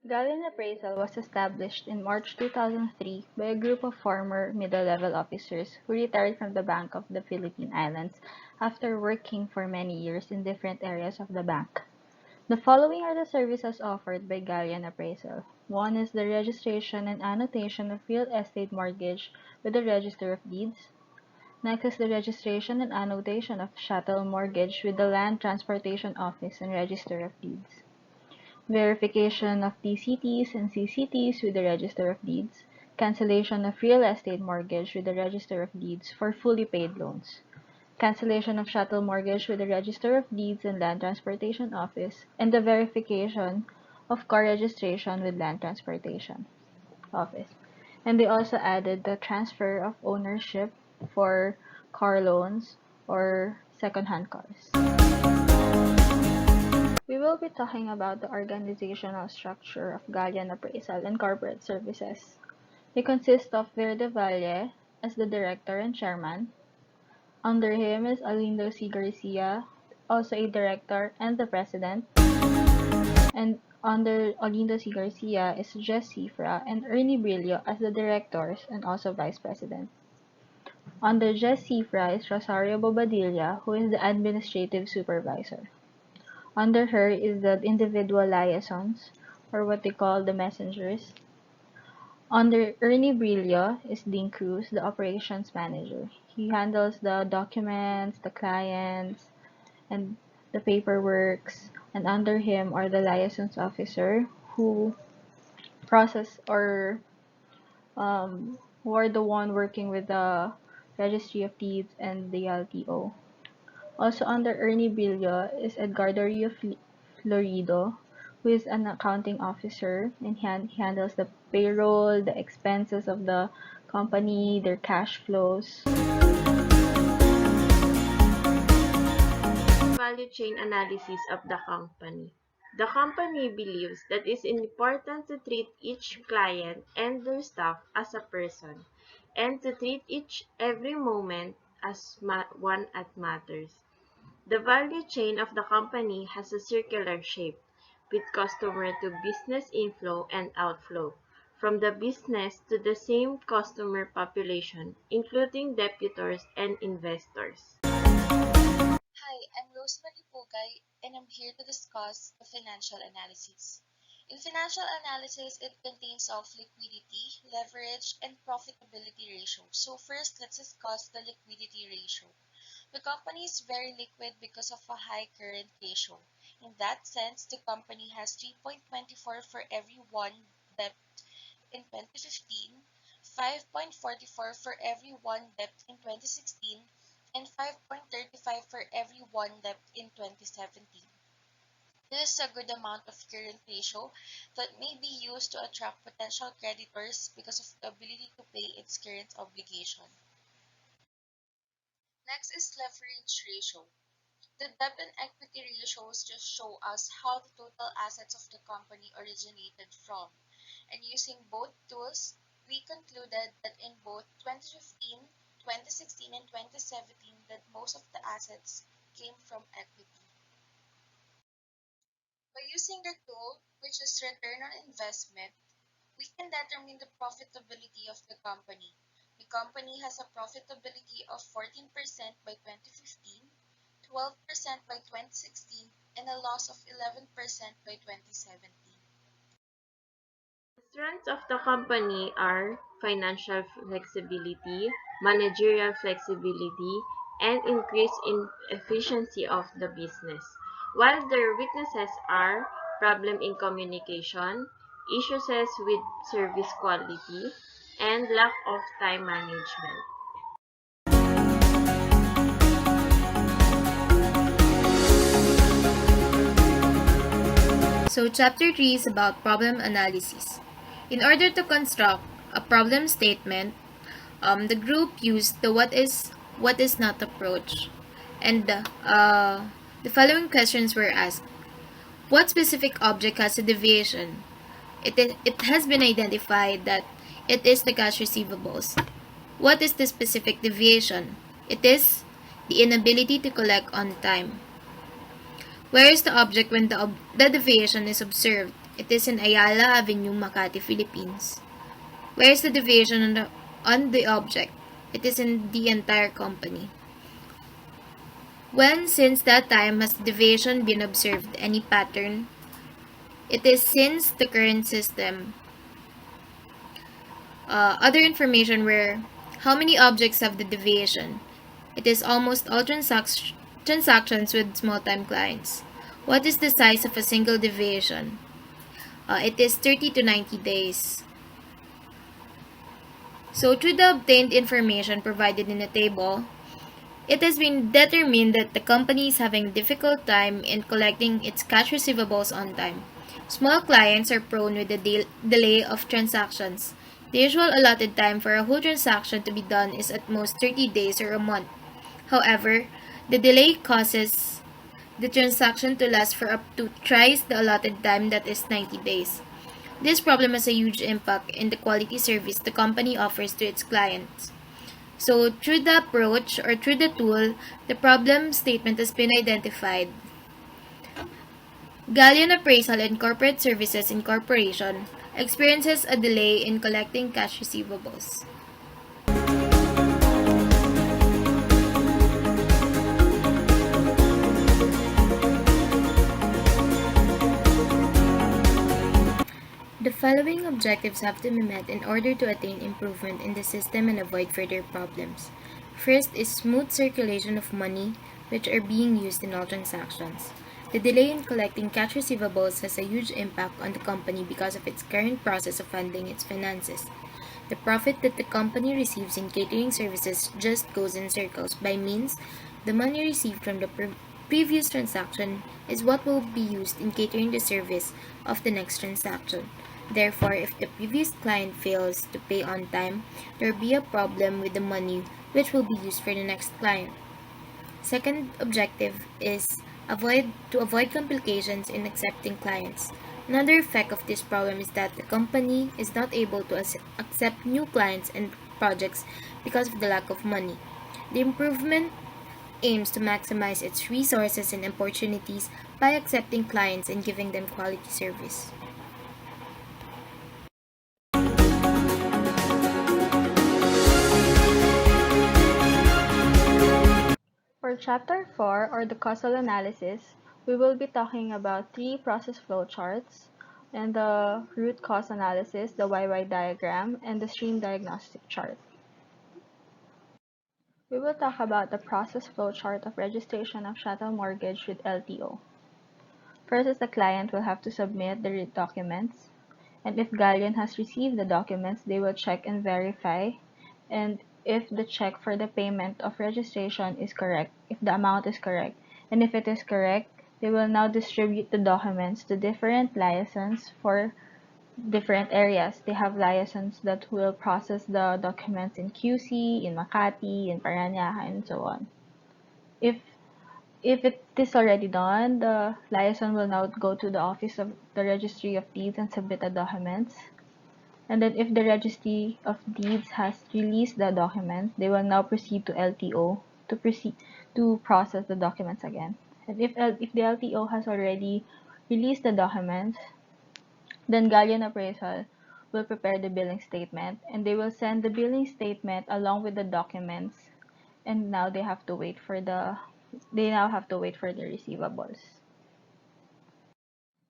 Galleon Appraisal was established in March 2003 by a group of former middle-level officers who retired from the Bank of the Philippine Islands after working for many years in different areas of the bank. The following are the services offered by Galleon Appraisal. One is the registration and annotation of real estate mortgage with the Register of Deeds. Next is the registration and annotation of chattel mortgage with the Land Transportation Office and Register of Deeds. Verification of TCTs and CCTs with the Register of Deeds, cancellation of real estate mortgage with the Register of Deeds for fully paid loans, cancellation of chattel mortgage with the Register of Deeds and Land Transportation Office, and the verification of car registration with Land Transportation Office. And they also added the transfer of ownership for car loans or second-hand cars. We will be talking about the organizational structure of Galleon Appraisal and Corporate Services. It consists of Verde Valle as the director and chairman. Under him is Alindo C. Garcia, also a director and the president. And under Alindo C. Garcia is Jess Cifra and Ernie Brillo as the directors and also vice president. Under Jess Cifra is Rosario Bobadilla, who is the administrative supervisor. Under her is the individual liaisons, or what they call the messengers. Under Ernie Brillo is Dean Cruz, the operations manager. He handles the documents, the clients, and the paperworks. And under him are the liaisons officer who process or who are the one working with the Registry of Deeds and the LTO. Also under Ernie Brillo is Edgardo Rio Florido, who is an accounting officer and he handles the payroll, the expenses of the company, their cash flows. Value chain analysis of the company. The company believes that it's important to treat each client and their staff as a person, and to treat every moment as one that matters. The value chain of the company has a circular shape, with customer to business inflow and outflow, from the business to the same customer population, including debtors and investors. Hi, I'm Rosemary Pugay, and I'm here to discuss the financial analysis. In financial analysis, it contains of liquidity, leverage, and profitability ratio. So first, let's discuss the liquidity ratio. The company is very liquid because of a high current ratio. In that sense, the company has 3.24 for every one debt in 2015, 5.44 for every one debt in 2016, and 5.35 for every one debt in 2017. This is a good amount of current ratio that may be used to attract potential creditors because of the ability to pay its current obligation. Next is leverage ratio. The debt and equity ratios just show us how the total assets of the company originated from. And using both tools, we concluded that in both 2015, 2016, and 2017 that most of the assets came from equity. By using the tool, which is return on investment, we can determine the profitability of the company. The company has a profitability of 14% by 2015, 12% by 2016, and a loss of 11% by 2017. The strengths of the company are financial flexibility, managerial flexibility, and increase in efficiency of the business, while their weaknesses are problem in communication, issues with service quality, and lack of time management. So chapter 3 is about problem analysis. In order to construct a problem statement, the group used the what is not approach. And the following questions were asked. What specific object has a deviation? It has been identified that it is the cash receivables. What is the specific deviation? It is the inability to collect on time. Where is the object when the deviation is observed? It is in Ayala Avenue, Makati, Philippines. Where is the deviation on the object? It is in the entire company. When since that time has deviation been observed any pattern? It is since the current system. Other information where how many objects have the deviation? It is almost all transactions with small time clients. What is the size of a single deviation? It is 30 to 90 days. So through the obtained information provided in the table, it has been determined that the company is having a difficult time in collecting its cash receivables on time. Small clients are prone with the delay of transactions. The usual allotted time for a whole transaction to be done is at most 30 days or a month. However, the delay causes the transaction to last for up to thrice the allotted time, that is 90 days. This problem has a huge impact in the quality service the company offers to its clients. So, through the approach or through the tool, the problem statement has been identified. Galleon Appraisal and Corporate Services Incorporation experiences a delay in collecting cash receivables. The following objectives have to be met in order to attain improvement in the system and avoid further problems. First is smooth circulation of money, which are being used in all transactions. The delay in collecting cash receivables has a huge impact on the company because of its current process of handling its finances. The profit that the company receives in catering services just goes in circles by means the money received from the previous transaction is what will be used in catering the service of the next transaction. Therefore, if the previous client fails to pay on time, there will be a problem with the money which will be used for the next client. Second objective is to avoid complications in accepting clients. Another effect of this problem is that the company is not able to accept new clients and projects because of the lack of money. The improvement aims to maximize its resources and opportunities by accepting clients and giving them quality service. For Chapter 4, or the causal analysis, we will be talking about three process flow charts and the root cause analysis, the YY diagram, and the stream diagnostic chart. We will talk about the process flow chart of registration of chattel mortgage with LTO. First is the client will have to submit the documents, and if Galleon has received the documents, they will check and verify, and if the check for the payment of registration is correct, if the amount is correct, and if it is correct, they will now distribute the documents to different liaisons for different areas. They have liaisons that will process the documents in QC, in Makati, in Parañaque, and so on. If it is already done, the liaison will now go to the Office of the Registry of Deeds and submit the documents. And then if the Registry of Deeds has released the documents, they will now proceed to LTO to process the documents again. And if the LTO has already released the documents, then Galleon Appraisal will prepare the billing statement, and they will send the billing statement along with the documents, and now they now have to wait for the receivables.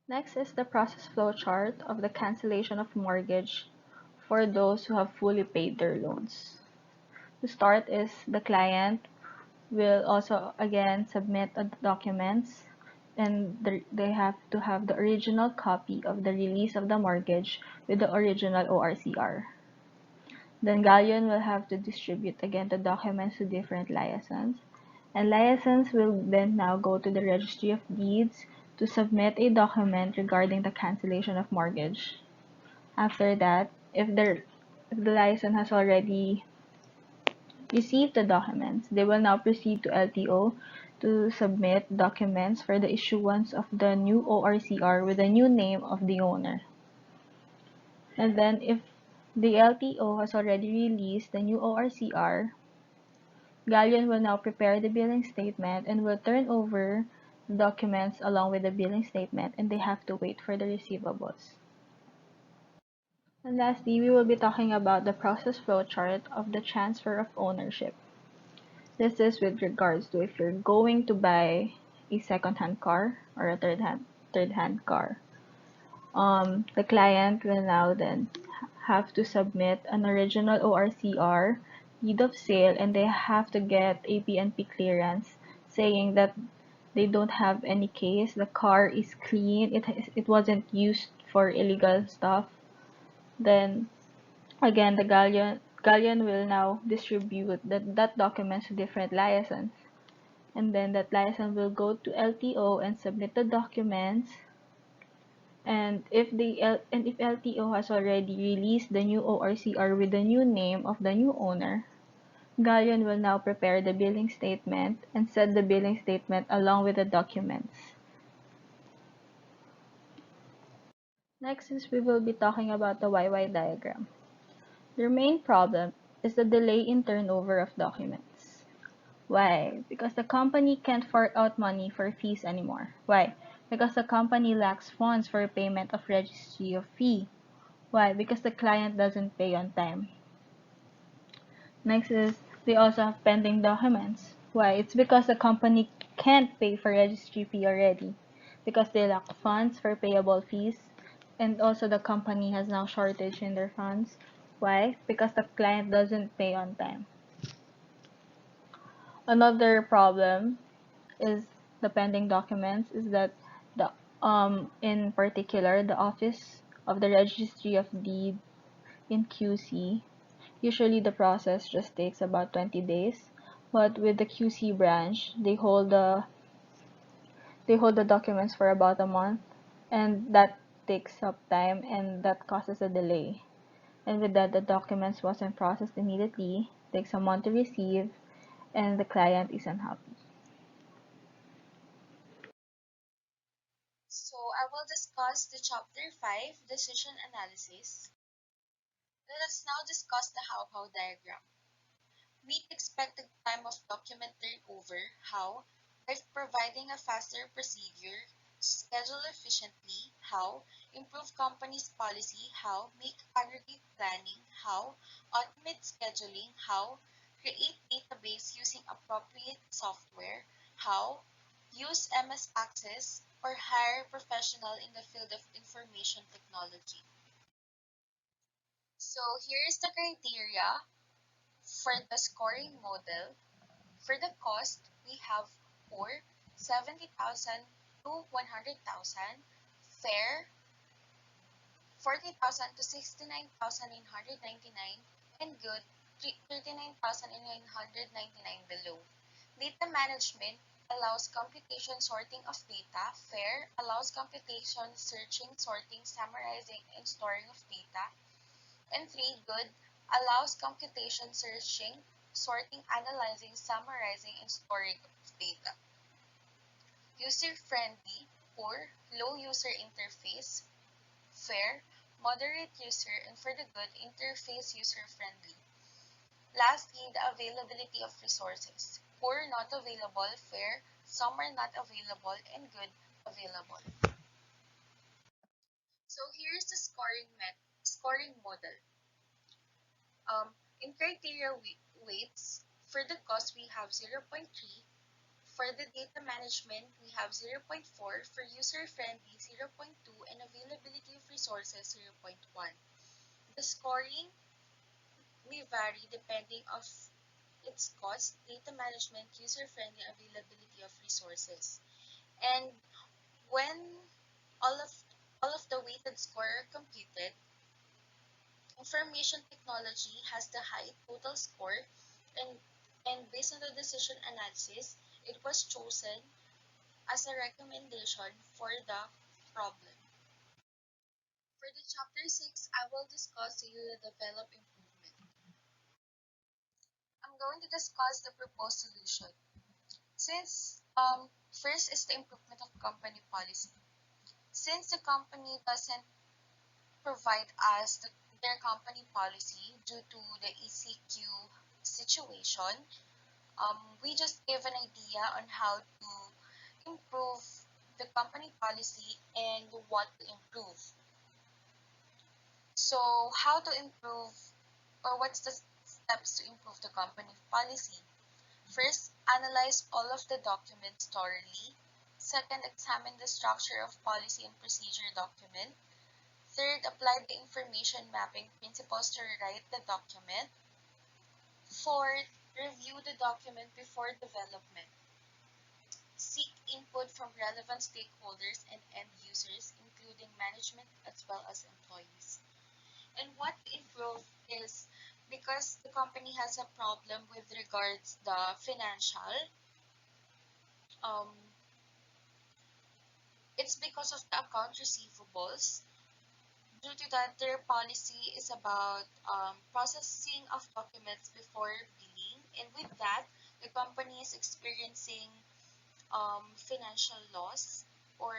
Next is the process flow chart of the cancellation of mortgage for those who have fully paid their loans. To start is the client will also again submit documents, and they have to have the original copy of the release of the mortgage with the original ORCR. Then Galleon will have to distribute again the documents to different liaisons, and liaisons will then now go to the Registry of Deeds to submit a document regarding the cancellation of mortgage. After that, if the liaison has already received the documents, they will now proceed to LTO to submit documents for the issuance of the new ORCR with the new name of the owner. And then if the LTO has already released the new ORCR, Galleon will now prepare the billing statement and will turn over documents along with the billing statement, and they have to wait for the receivables. And lastly, we will be talking about the process flow chart of the transfer of ownership. This is with regards to if you're going to buy a second-hand car or a third-hand car. The client will now then have to submit an original ORCR, deed of sale, and they have to get a PNP clearance saying that they don't have any case, the car is clean, it wasn't used for illegal stuff. Then again, the galleon will now distribute that document to different liaisons. And then that liaison will go to LTO and submit the documents. And if LTO has already released the new ORCR with the new name of the new owner, Galleon will now prepare the billing statement and send the billing statement along with the documents. Next is we will be talking about the YY diagram. Their main problem is the delay in turnover of documents. Why? Because the company can't fork out money for fees anymore. Why? Because the company lacks funds for payment of registry of fee. Why? Because the client doesn't pay on time. Next is they also have pending documents. Why? It's because the company can't pay for registry fee already. Because they lack funds for payable fees. And also the company has now shortage in their funds. Why? Because the client doesn't pay on time. Another problem is the pending documents is that the in particular the office of the registry of deed in QC, usually the process just takes about 20 days, but with the QC branch they hold the documents for about a month, and that takes up time and that causes a delay. And with that, the documents wasn't processed immediately, takes a month to receive, and the client is unhappy. So I will discuss the chapter 5, decision analysis. Let us now discuss the how diagram. Meet expected time of document turnover. How? By providing a faster procedure. Schedule efficiently. How? Improve company's policy. How? Make aggregate planning. How? Automate scheduling. How? Create database using appropriate software. How? Use MS Access or hire professional in the field of information technology. So here is the criteria for the scoring model. For the cost, we have for 70,000 to 100,000, fair 40,000 to 69,999, and good 39,999 below. Data management allows computation sorting of data. Fair allows computation, searching, sorting, summarizing, and storing of data. And 3, good allows computation, searching, sorting, analyzing, summarizing, and storing of data. User-friendly, poor, low user interface, fair, moderate user, and for the good, interface user-friendly. Lastly, the availability of resources. Poor, not available, fair, some are not available, and good, available. So here's the scoring model. In criteria weights, for the cost we have 0.3, for the data management we have 0.4, for user-friendly 0.2, and availability of resources 0.1. The scoring may vary depending of its cost, data management, user-friendly, availability of resources. And when all of all of the weighted score are computed, information technology has the high total score, and based on the decision analysis, it was chosen as a recommendation for the problem. For the chapter 6, I will discuss the develop improvement. I'm going to discuss the proposed solution. Since first is the improvement of company policy. Since the company doesn't provide us their company policy due to the ECQ situation, we just give an idea on how to improve the company policy and what to improve. So, how to improve, or what's the steps to improve the company policy? First, analyze all of the documents thoroughly. Second, examine the structure of policy and procedure document. Third, apply the information mapping principles to rewrite the document. Fourth, review the document before development. Seek input from relevant stakeholders and end users, including management as well as employees. And what to improve is because the company has a problem with regards the financial, um, it's because of the account receivables. Due to that, their policy is about processing of documents before billing, and with that, the company is experiencing financial loss, or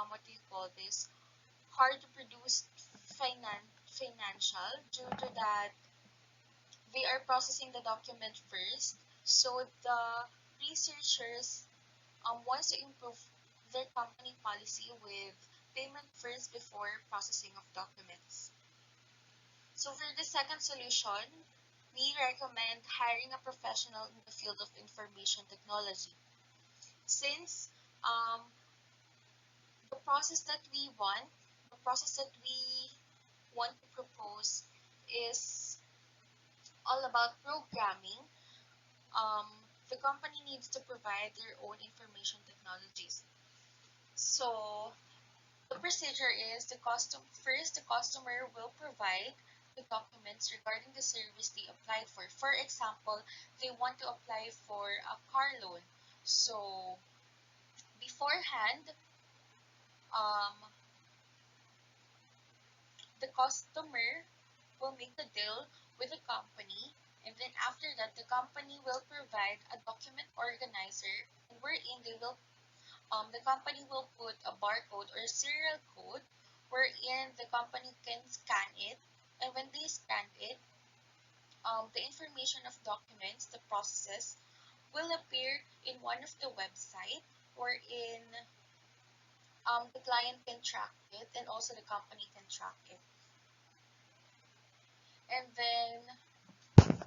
what do you call this? Hard to produce financial due to that they are processing the document first. So the researchers wants to improve their company policy with payment first before processing of documents. So for the second solution, we recommend hiring a professional in the field of information technology. Since um, the process that we want, the process that we want to propose is all about programming, um, the company needs to provide their own information technologies. So the procedure is first the customer will provide the documents regarding the service they applied for. For example, they want to apply for a car loan. So beforehand, um, the customer will make the deal with the company, and then after that, the company will provide a document organizer wherein the company will put a barcode or serial code wherein the company can scan it, and when they scan it, the information of documents, the processes, will appear in one of the website wherein the client can track it and also the company can track it. And then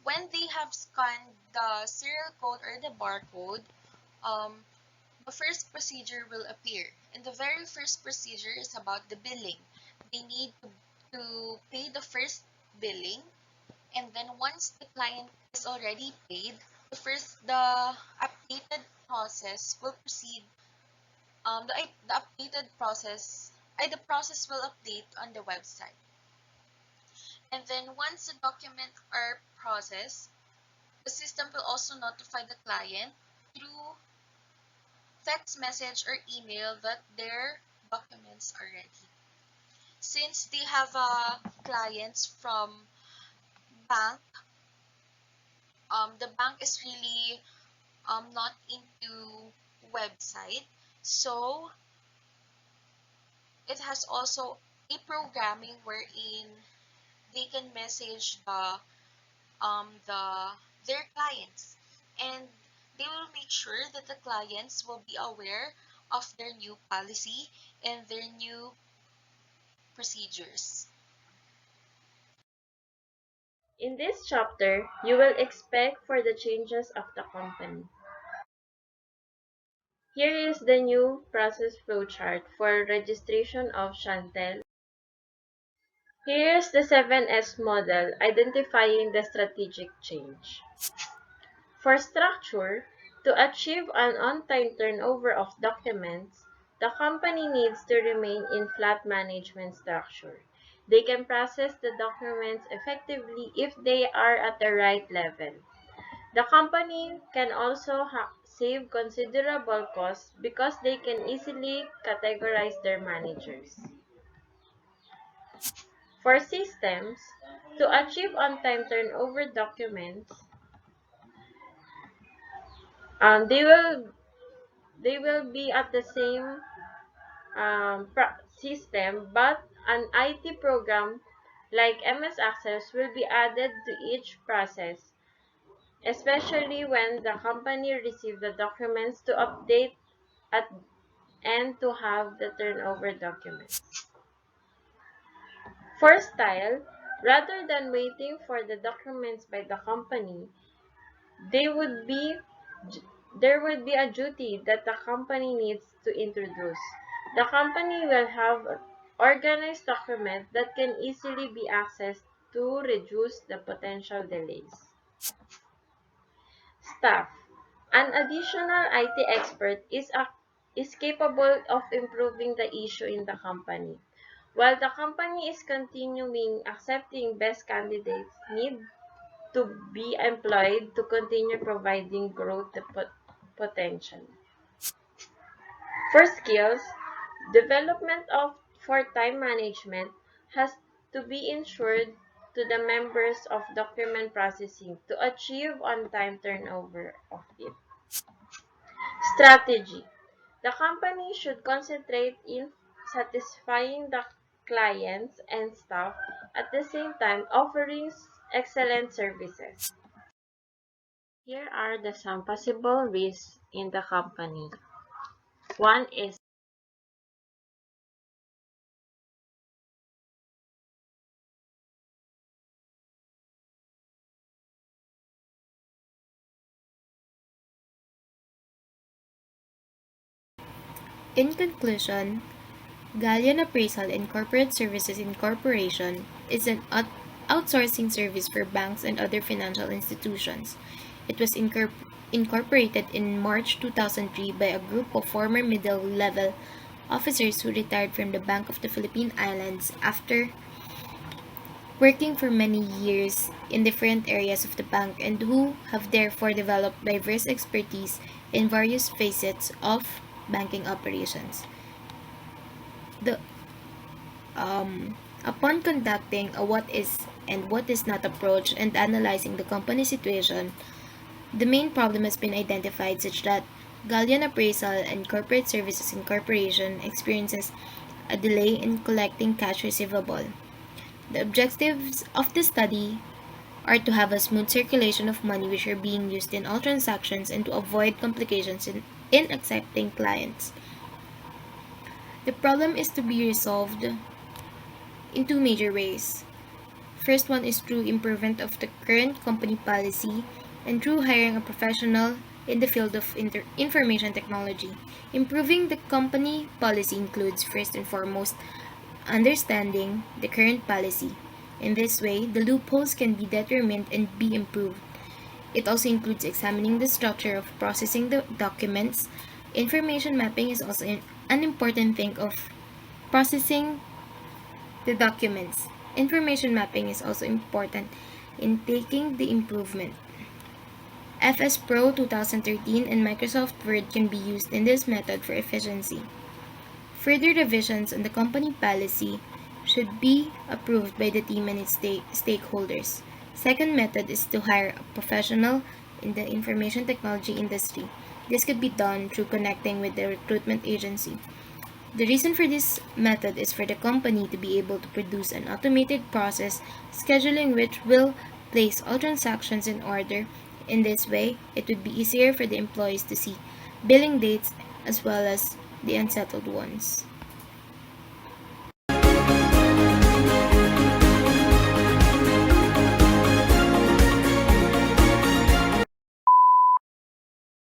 when they have scanned the serial code or the barcode, um, the first procedure will appear. And the very first procedure is about the billing. They need to pay the first billing, and then once the client is already paid, the updated process will proceed. The updated process, the process will update on the website. And then once the documents are processed, the system will also notify the client through text message or email that their documents are ready. Since they have clients from bank, the bank is really not into website, so it has also a programming wherein they can message their clients, and they will make sure that the clients will be aware of their new policy and their new procedures. In this chapter, you will expect for the changes of the company. Here is the new process flowchart for registration of Chantel. Here's the 7S model identifying the strategic change. For structure, to achieve an on-time turnover of documents, the company needs to remain in flat management structure. They can process the documents effectively if they are at the right level. The company can also save considerable costs because they can easily categorize their managers. For systems, to achieve on-time turnover documents, they will be at the same system, but an IT program like MS Access will be added to each process especially when the company receives the documents to update at, and to have the turnover documents. For style, rather than waiting for the documents by the company, they would be there would be a duty that the company needs to introduce. The company will have organized documents that can easily be accessed to reduce the potential delays. Staff. An additional IT expert is capable of improving the issue in the company. While the company is continuing accepting best candidates need to be employed to continue providing growth potential. For skills, development for time management has to be ensured to the members of document processing to achieve on-time turnover of it. Strategy. The company should concentrate in satisfying the clients and staff at the same time offering excellent services. Here are some possible risks in the company. One is In conclusion, Galleon Appraisal and Corporate Services Incorporation is an outsourcing service for banks and other financial institutions. It was incorporated in March 2003 by a group of former middle-level officers who retired from the Bank of the Philippine Islands after working for many years in different areas of the bank and who have therefore developed diverse expertise in various facets of banking operations. The Upon conducting a what is and what is not approach and analyzing the company situation, the main problem has been identified such that Galleon Appraisal and Corporate Services Incorporation experiences a delay in collecting cash receivable. The objectives of the study are to have a smooth circulation of money which are being used in all transactions and to avoid complications in accepting clients. The problem is to be resolved in two major ways. First one is through improvement of the current company policy and through hiring a professional in the field of information technology. Improving the company policy includes first and foremost understanding the current policy. In this way, the loopholes can be determined and be improved. It also includes examining the structure of processing the documents. Information mapping is also an important thing of processing the documents. Information mapping is also important in taking the improvement. FS Pro 2013 and Microsoft Word can be used in this method for efficiency. Further revisions on the company policy should be approved by the team and its stakeholders. Second method is to hire a professional in the information technology industry. This could be done through connecting with the recruitment agency. The reason for this method is for the company to be able to produce an automated process scheduling which will place all transactions in order. In this way, it would be easier for the employees to see billing dates as well as the unsettled ones.